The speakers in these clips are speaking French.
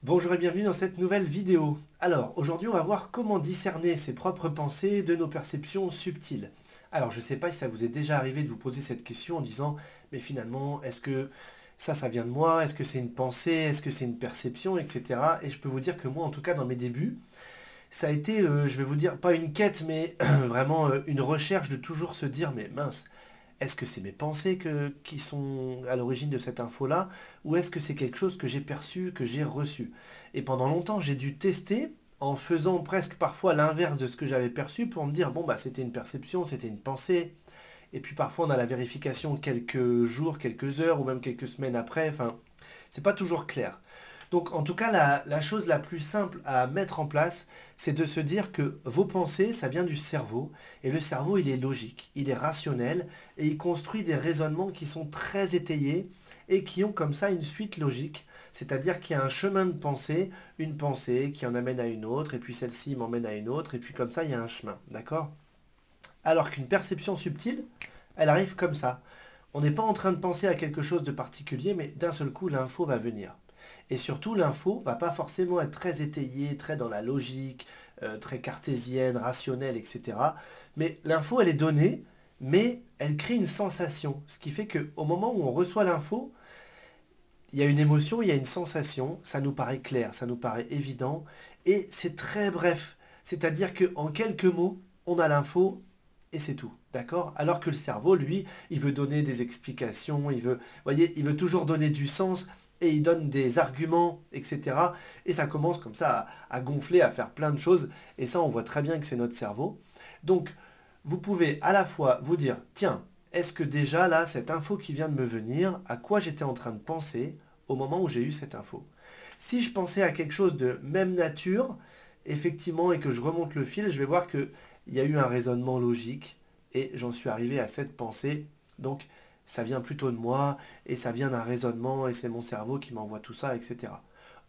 Bonjour et bienvenue dans cette nouvelle vidéo. Alors, aujourd'hui, on va voir comment discerner ses propres pensées de nos perceptions subtiles. Alors, je ne sais pas si ça vous est déjà arrivé de vous poser cette question en disant, mais finalement, est-ce que ça vient de moi? Est-ce que c'est une pensée? Est-ce que c'est une perception? Etc. Et je peux vous dire que moi, en tout cas, dans mes débuts, ça a été, je vais vous dire, pas une quête, mais vraiment une recherche de toujours se dire, mais mince, est-ce que c'est mes pensées qui sont à l'origine de cette info-là, ou est-ce que c'est quelque chose que j'ai perçu, que j'ai reçu? Et pendant longtemps, j'ai dû tester en faisant presque parfois l'inverse de ce que j'avais perçu pour me dire, bon, bah, c'était une perception, c'était une pensée. Et puis parfois, on a la vérification quelques jours, quelques heures, ou même quelques semaines après. Enfin, c'est pas toujours clair. Donc en tout cas, la chose la plus simple à mettre en place, c'est de se dire que vos pensées, ça vient du cerveau, et le cerveau, il est logique, il est rationnel, et il construit des raisonnements qui sont très étayés, et qui ont comme ça une suite logique, c'est-à-dire qu'il y a un chemin de pensée, une pensée qui en amène à une autre, et puis celle-ci m'emmène à une autre, et puis comme ça, il y a un chemin, d'accord? Alors qu'une perception subtile, elle arrive comme ça. On n'est pas en train de penser à quelque chose de particulier, mais d'un seul coup, l'info va venir. Et surtout, l'info va pas forcément être très étayée, très dans la logique, très cartésienne, rationnelle, etc. Mais l'info, elle est donnée, mais elle crée une sensation. Ce qui fait qu'au moment où on reçoit l'info, il y a une émotion, il y a une sensation, ça nous paraît clair, ça nous paraît évident, et c'est très bref. C'est-à-dire qu'en quelques mots, on a l'info et c'est tout, d'accord? Alors que le cerveau, lui, il veut donner des explications, voyez, il veut toujours donner du sens et il donne des arguments, etc. Et ça commence comme ça à gonfler, à faire plein de choses, et ça, on voit très bien que c'est notre cerveau. Donc, vous pouvez à la fois vous dire, tiens, est-ce que déjà là, cette info qui vient de me venir, à quoi j'étais en train de penser au moment où j'ai eu cette info? Si je pensais à quelque chose de même nature, effectivement, et que je remonte le fil, je vais voir qu'il y a eu un raisonnement logique et j'en suis arrivé à cette pensée. Donc, ça vient plutôt de moi et ça vient d'un raisonnement et c'est mon cerveau qui m'envoie tout ça, etc.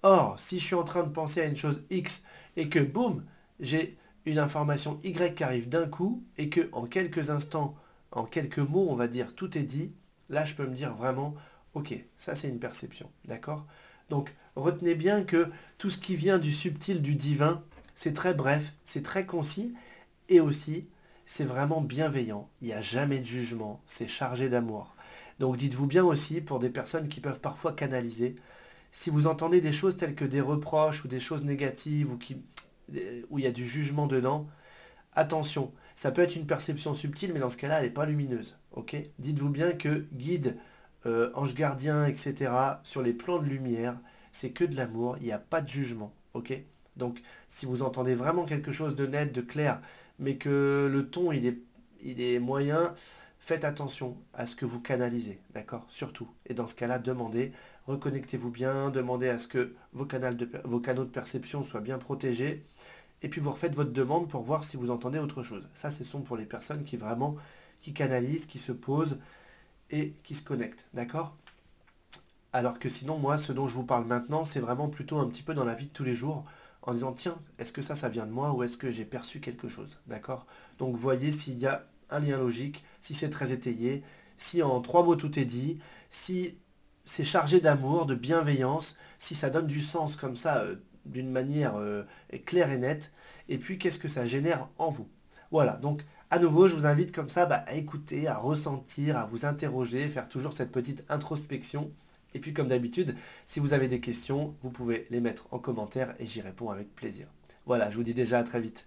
Or, si je suis en train de penser à une chose X et que boum, j'ai une information Y qui arrive d'un coup et que en quelques instants, en quelques mots, on va dire, tout est dit, là je peux me dire vraiment, ok, ça c'est une perception, d'accord? Donc retenez bien que tout ce qui vient du subtil, du divin, c'est très bref, c'est très concis et aussi c'est vraiment bienveillant. Il n'y a jamais de jugement, c'est chargé d'amour. Donc dites-vous bien aussi, pour des personnes qui peuvent parfois canaliser, si vous entendez des choses telles que des reproches ou des choses négatives où il y a du jugement dedans, attention, ça peut être une perception subtile, mais dans ce cas-là, elle n'est pas lumineuse. Ok? Dites-vous bien que guide, ange gardien, etc., sur les plans de lumière, c'est que de l'amour, il n'y a pas de jugement. Ok? Donc, si vous entendez vraiment quelque chose de net, de clair, mais que le ton il est moyen, faites attention à ce que vous canalisez, d'accord? Surtout. Et dans ce cas-là, demandez, reconnectez-vous bien, demandez à ce que vos canaux de perception soient bien protégés et puis vous refaites votre demande pour voir si vous entendez autre chose. Ça, ce sont pour les personnes qui vraiment qui canalisent, qui se posent et qui se connectent, d'accord? Alors que sinon, moi, ce dont je vous parle maintenant, c'est vraiment plutôt un petit peu dans la vie de tous les jours, en disant, tiens, est-ce que ça vient de moi ou est-ce que j'ai perçu quelque chose, d'accord? Donc voyez s'il y a un lien logique, si c'est très étayé, si en trois mots tout est dit, si c'est chargé d'amour, de bienveillance, si ça donne du sens comme ça, d'une manière claire et nette, et puis qu'est-ce que ça génère en vous. Voilà, donc à nouveau, je vous invite comme ça à écouter, à ressentir, à vous interroger, faire toujours cette petite introspection. Et puis comme d'habitude, si vous avez des questions, vous pouvez les mettre en commentaire et j'y réponds avec plaisir. Voilà, je vous dis déjà à très vite.